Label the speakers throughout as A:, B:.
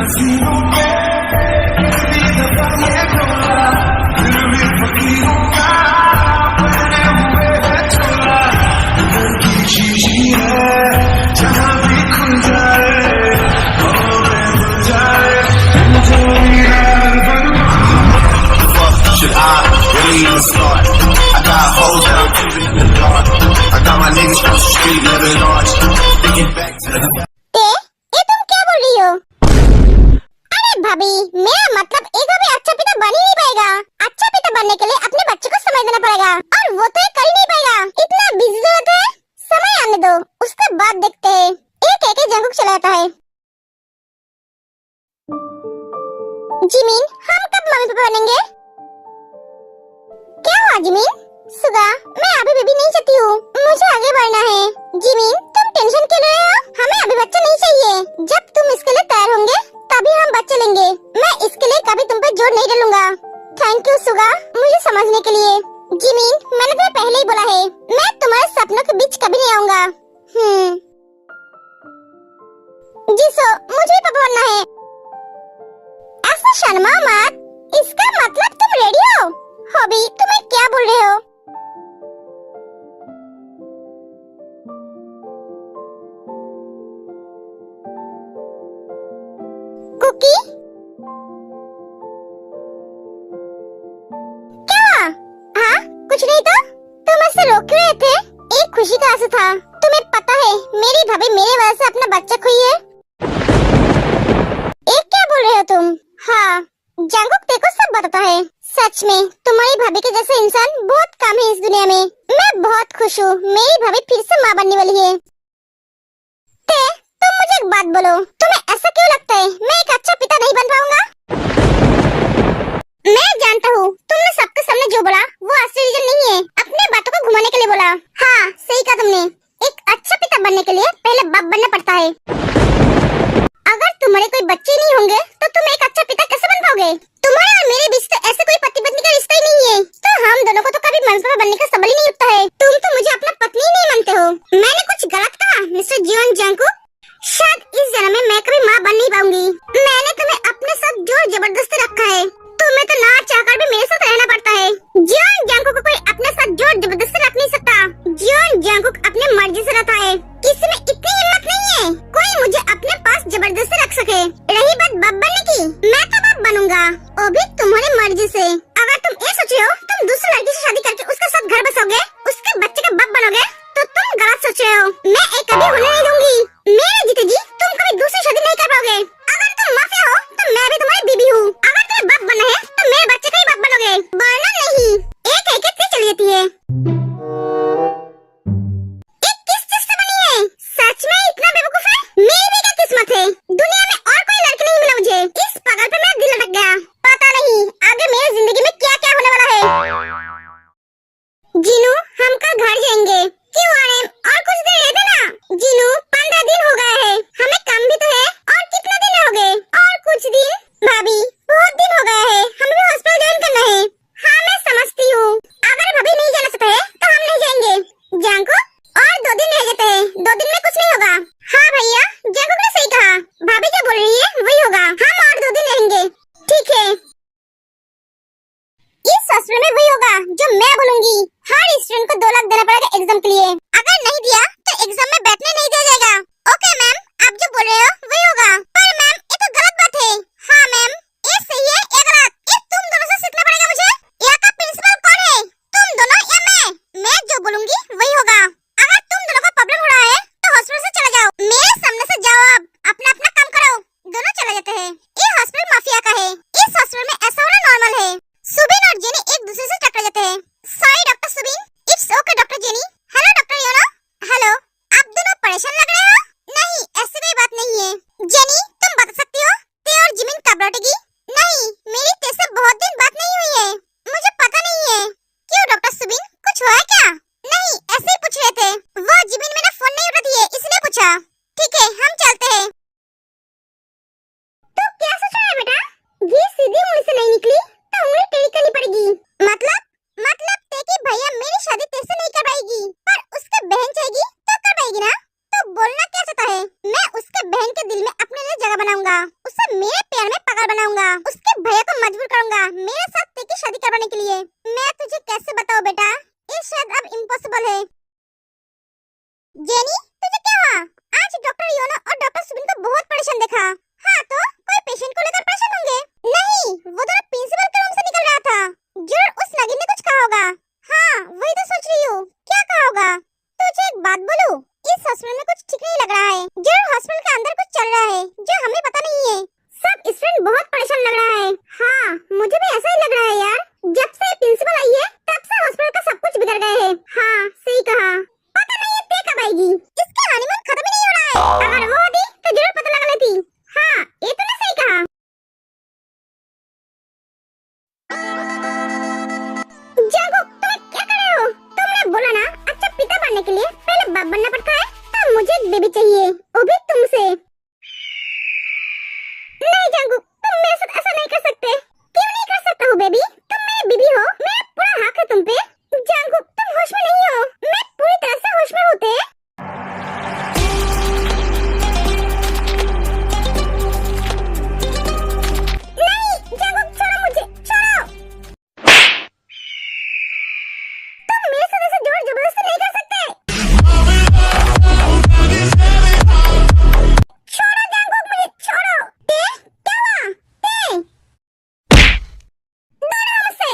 A: हसीनों पे इतनी दफा ये बोला, दिल भी फकीरों का पहने हुए है चोला। दिल की शीशी है जहाँ भी खुल जाए, हमें मिल जाए, जो यार बनवा। Should I really even start? I got hoes that I'm keeping in the dark. I got my niggas from the street living large. Thinking back to the
B: ये तुम क्या बोल रही हो? अरे भाभी, मेरा मतलब एक भी अच्छा पिता बन ही नहीं पाएगा। अच्छा पिता बनने के लिए अपने बच्चे को समय देना पड़ेगा, और वो तो ये कर ही नहीं पाएगा। इतना बिजी रहता है। समय आने दो, उसके बाद देखते हैं। ये कह के जंगुक चला जाता है। जिमिन, हम कब मम्मी पापा बनेंगे? क्या हुआ जिमिन? सुगा, मैं अभी बेबी नहीं चाहती हूँ, मुझे आगे बढ़ना है। जिमिन, तुम टेंशन क्यों ले रहे हो? हमें अभी बच्चा नहीं चाहिए। जब तुम इसके लिए तैयार होंगे तभी हम बच्चे लेंगे। मैं इसके लिए कभी तुम पे जोर नहीं डालूंगा। थैंक यू सुगा, मुझे समझने के लिए। जिमिन, मैंने तुम्हें पहले ही बोला है, मैं तुम्हारे सपनों के बीच कभी नहीं आऊंगा। जिसो, मुझे भी पापा बनना है। ऐसा शर्मा मत, इसका मतलब तुम रेडी हो? हॉबी, तुम्हें क्या बोल रहे हो? कुकी, क्या? हाँ, कुछ नहीं तो। तुम ऐसे रोक क्यों रहे थे? एक खुशी का आंसू था। तुम्हें पता है मेरी भाभी मेरे वजह से अपना बच्चा खोई है। एक क्या बोल रहे हो तुम? हाँ, जंगुक तेरे को सब बताता है। सच में तुम्हारी भाभी के जैसे इंसान बहुत कम है इस दुनिया में। मैं बहुत खुश हूँ, मेरी भाभी फिर से माँ बनने वाली है। तुम मुझे एक बात बोलो, तुम्हें ऐसा क्यों लगता है मैं एक अच्छा पिता नहीं बन पाऊंगा? मैं जानता हूँ तुमने सबके सामने जो बोला वो असली रीजन नहीं है, अपने बातों को घुमाने के लिए बोला। हाँ, सही कहा तुमने। एक अच्छा पिता बनने के लिए पहले बाप बनना पड़ता है। अगर तुम्हारे कोई बच्चे नहीं होंगे तो तुम एक अच्छा पिता कैसे बन पाओगे? तुम्हारे और मेरे बीच तो ऐसे कोई पति पत्नी का रिश्ता ही नहीं है, तो हम दोनों को तो कभी मनसबा बनने का सवाल ही नहीं उठता है। तुम तो मुझे अपना पत्नी ही नहीं मानते हो। मैंने कुछ गलत कहा मिस्टर जीवन जंगकुक? शायद इस जन्म में मैं कभी माँ बन नहीं पाऊंगी। मैंने तुम्हें अपने साथ जोर जबरदस्ती रखा है, तुम्हें तो ना चाहकर भी मेरे साथ रहना पड़ता है। जीवन जंगकुक को कोई अपने साथ जोर जबरदस्ती रख नहीं सकता। जीवन जंगकुक अपने मर्जी से रहता है। इसमें इतनी हिम्मत नहीं है कोई मुझे अपने पास जबरदस्ती रख सके। रही बात बाप बनने की, मैं तो बाप बनूंगा, वो भी तुम्हारी मर्जी से। अगर तुम ये सोच रहे हो तुम दूसरी लड़की से शादी करके उसके साथ घर बसोगे, उसके बच्चे का बाप बनोगे, तो तुम गलत सोच रहे हो। मैं एक कभी होने नहीं दूंगी। मेरे जीते जी तुम कभी दूसरी शादी नहीं कर पाओगे। अगर तुम माफिया हो तो मैं भी तुम्हारी बीबी हूँ। अगर तुम्हें बाप बनना है तो मेरे बच्चे का ही बाप बनोगे, वरना नहीं। एक एक एक चली जाती है। किस चीज से बनी है? सच में इतना बेवकूफ है? मेरी भी क्या किस्मत है, दुनिया में और कोई लड़की नहीं मिला मुझे। इस पागल पे मेरा दिल अटक गया। पता नहीं आगे मेरी जिंदगी में क्या क्या होने वाला है। जीनू, हम कल घर जाएंगे। क्यों आने? और कुछ देर रहते ना। जीनू, 15 दिन हो गए हैं, हमें काम भी तो है। और कितना दिन हो गए? और कुछ दिन। भाभी, बहुत दिन हो गए हैं, हमें भी हॉस्पिटल ज्वाइन करना है। हाँ, मैं समझती हूँ। अगर भाभी नहीं जाना चाहते हैं तो हम नहीं जाएंगे। जंगकुक, और 2 दिन रह जाते हैं, 2 दिन में कुछ नहीं होगा। हाँ भैया, जंगकुक ने सही कहा, भाभी क्या बोल रही है वही होगा। हम और 2 दिन रहेंगे। ठीक है, इस हॉस्पिटल में वही होगा जो मैं बोलूंगी। हर स्टूडेंट को 2 लाख देना पड़ेगा एग्जाम के लिए। अगर नहीं दिया तो एग्जाम में बैठने नहीं दिया जाएगा। ओके मैम, आप जो बोल रहे हो वही होगा। पर मैम, ये तो गलत बात है। हाँ मैम, ये सही है या गलत, ये तुम दोनों से सीखना पड़ेगा मुझे। यहाँ का प्रिंसिपल कौन है, तुम दोनों या मैं जो बोलूंगी वही होगा। अगर तुम दोनों को प्रॉब्लम हो रहा है तो हॉस्पिटल से चले जाओ, मेरे सामने से जाओ। आप अपना अपना काम करो। दोनों चले जाते हैं। ये हॉस्पिटल माफिया का है, इस हॉस्पिटल में ऐसा होना नॉर्मल है। सुबिन और जेनी एक दूसरे से टकरा जाते हैं। Sorry doctor Subin. It's okay doctor jenny. Hello doctor YONO. Hello, आप दोनों परेशान लग रहे हो? नहीं, ऐसी कोई बात नहीं है। जेनी, तुम बता सकती हो ते और जिमिन कब लौटेगी? नहीं, मेरी तेरे से बहुत दिन बात नहीं हुई है, मुझे पता नहीं है। क्यों डॉक्टर सुबिन, कुछ हुआ है क्या? नहीं, ऐसे ही पूछ रहे थे। वो जिमिन मेरा फोन नहीं उठाती है इसलिए पूछा। ठीक है, हम चलते हैं। तो क्या सोच रहा है बेटा? ये सीधी उंगली से नहीं निकली तो उंगली टेढ़ी करनी पड़ेगी। मतलब ते कि भैया मेरी शादी तेरे से नहीं करवाएगी, पर उसके बहन चाहेगी तो करवाएगी ना। तो बोलना क्या चाहता है? मैं उसके बहन के दिल में अपने लिए जगह बनाऊंगा, उसे मेरे पागल बनाऊंगा, उसके भैया को मजबूर करूंगा मेरे साथ तेरी शादी करवाने के लिए। मैं तुझे कैसे बताऊं बेटा, ये शायद अब इम्पॉसिबल है। जेनी, तुझे क्या हुआ? आज डॉक्टर योना और डॉक्टर सुबिन को बहुत परेशान देखा। हाँ तो कोई पेशेंट को लेकर परेशान होंगे? नहीं, वो दोनों प्रिंसिपल के रूम से निकल रहा था। जरूर उस नागिन ने कुछ कहा होगा। हाँ वही तो सोच रही हूँ, क्या कहा होगा। तुझे एक बात बोलूं, इस हॉस्पिटल में कुछ ठीक नहीं लग रहा है। जरूर हॉस्पिटल के अंदर कुछ चल रहा है जो हमें पता नहीं है। सब स्टूडेंट बहुत परेशान लग रहा है। हाँ मुझे भी ऐसा ही लग रहा है यार, जब से प्रिंसिपल आई है तब से हॉस्पिटल का सब कुछ बिगड़ गया है। हाँ सही कहा, पता नहीं ये ते कब आएगी, इसका हनीमून खत्म ही नहीं हो रहा है। अगर वो होती तो जरूर पता लगा लेती। हाँ ये तूने सही कहा। जागो, तुम क्या कर रहे हो? तुमने बोला ना अच्छा पिता बनने के लिए पहले बाप बनना पड़ता है। तो मुझे एक बेबी चाहिए, वो भी तुमसे। नहीं जागो, तुम मेरे साथ ऐसा नहीं कर सकते। क्यों नहीं कर सकता हूँ बेबी, तुम मेरी बीबी हो, मेरा पूरा हक है तुम पे। जागो तुम होश में नहीं हो, मैं पूरी तरह से होश में होते। नहीं जागो, छोड़ो मुझे, छोड़ो। तुम मेरे साथ ऐसे जोर जबरदस्ती नहीं कर सकते। छोड़ो जागो, मुझे छोड़ो। ते क्या हुआ? ते दौड़ो मुझसे।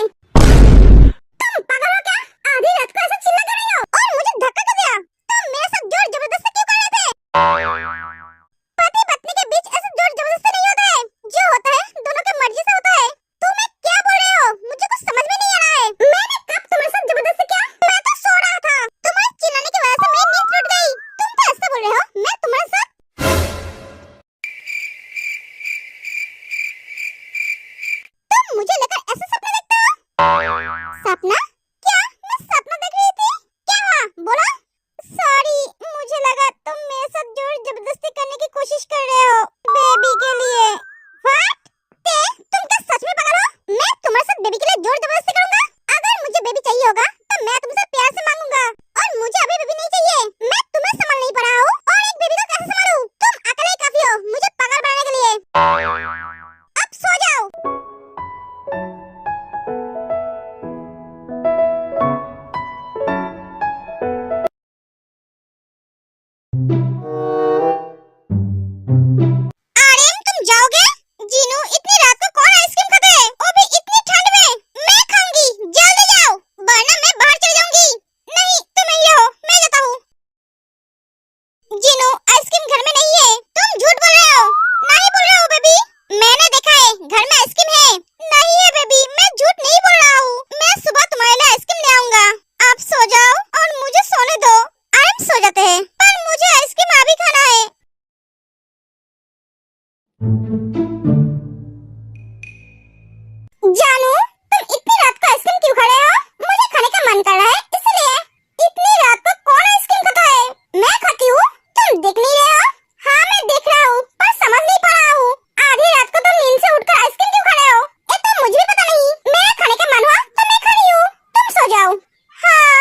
B: तुम पागल हो क्या? आधी रात को ऐसे चिल्ला कर रही हो और मुझे धक्का क्यों दिया? तुम मेरे साथ जोर जबरदस्ती क्यों कर रहे थे? पति पत्नी के बीच ऐसे जोर जबरदस्ती नहीं होता है, जो होता है दोनों की मर्जी से होता है। तुम क्या बोल रहे हो? मुझे कुछ समझ में नहीं आ रहा है। मैंने कब तुम्हारे साथ जबरदस्ती किया? मैं तो सो रहा था, तुम्हारे चिल्लाने की वजह से मेरी नींद टूट गई। तुम तो ऐसा बोल रहे हो मैं तुम्हारे साथ। तुम मुझे लेकर ऐसे सपने देखते हो? सपना? क्या मैं सपना देख रही थी? क्या हुआ बोलो? सॉरी, मुझे लगा तुम मेरे साथ जोर जबरदस्ती करने की कोशिश कर रहे हो बेबी के लिए। व्हाट? ते तुम क्या सच में पागल हो? मैं तुम्हारे साथ बेबी के लिए जोर जबरदस्ती करूंगा? अगर मुझे बेबी चाहिए होगा तो मैं तुमसे प्यार से मांगूंगा, और मुझे अभी बेबी नहीं चाहिए। मैं तुम्हें संभाल नहीं पा रहा हूँ और एक बेबी को कैसे संभालूं? तुम अकेले ही काफी हो मुझे पागल बनाने के लिए। अब सो जाओ। आर्यन तुम जाओगे? जीनू इतनी रात को कौन आइसक्रीम खाता है, वो भी इतनी ठंड में? मैं खाऊंगी, जल्दी जाओ वरना मैं बाहर चली जाऊंगी। नहीं तुम यहीं रहो, मैं जाता हूँ। जीनू आइसक्रीम घर में नहीं है, तुम झूठ बोल रहे हो। नहीं बोल रहा हूँ बेबी, मैंने देखा है घर में आइसक्रीम है। नहीं है बेबी, मैं झूठ नहीं बोल रहा हूँ, मैं सुबह तुम्हारे लिए आइसक्रीम ले आऊंगा। आप सो जाओ और मुझे सोने दो। आर्यन सो जाते हैं पर मुझे आइसक्रीम अभी खाना है। जानू तुम इतनी रात को आइसक्रीम क्यों खा रहे हो? मुझे खाने का मन कर रहा है इसलिए। इतनी रात को कौन आइसक्रीम खाता है? मैं खाती हूँ, तुम देख नहीं रहे हो? हाँ मैं देख रहा हूँ पर समझ नहीं पा रहा हूँ। आधी रात को तुम नींद से उठकर आइसक्रीम क्यों खा रहे हो? ये तो मुझे भी पता नहीं, मेरा खाने का मन हुआ तो मैं खा रही हूँ। तुम सो जाओ। हाँ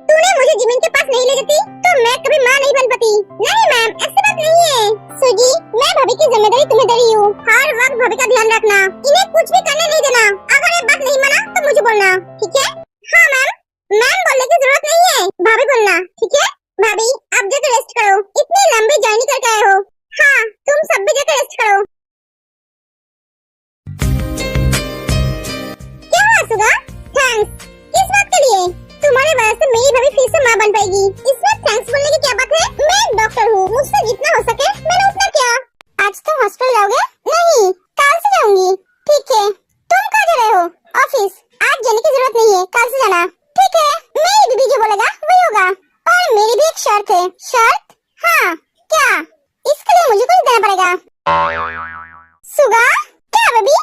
B: तूने मुझे जिमिन के पास नहीं ले जाती तो मैं कभी माँ नहीं बन पाती। नहीं मैम, ऐसी बात नहीं है। सुजी, मैं भाभी की जिम्मेदारी तुम्हें दे रही हूँ। हर वक्त भाभी का ध्यान रखना, इन्हें कुछ भी करने नहीं देना। अगर ये बात नहीं माना तो मुझे बोलना, ठीक है? हाँ मैम, मैम बोलने की जरूरत नहीं है, भाभी बोलना, ठीक है? भाभी आप जाकर रेस्ट करो, इतनी लंबी जर्नी करके आए हो। हाँ, तुम सब भी जाकर रेस्ट करो। क्या हुआ सुगा? थैंक्स। किस बात के लिए? तुम्हारी वजह से मेरी भाभी फिर से माँ बन पाएगी। इसमें थैंक्स बोलने की क्या बात है? मैं एक डॉक्टर हूँ, मुझसे जितना हो सके मैंने उतना किया। आज तुम हॉस्पिटल जाओगे? नहीं, कल से जाऊंगी। ठीक है, तुम कहाँ जा रहे हो? ऑफिस। आज जाने की जरूरत नहीं है, कल से जाना। ठीक है, मेरी बीबी जो बोलेगा वही होगा। और मेरी भी एक शर्त है। शर्त? हाँ, क्या? इसके लिए मुझे कुछ देना पड़ेगा। सुगा, क्या बेबी?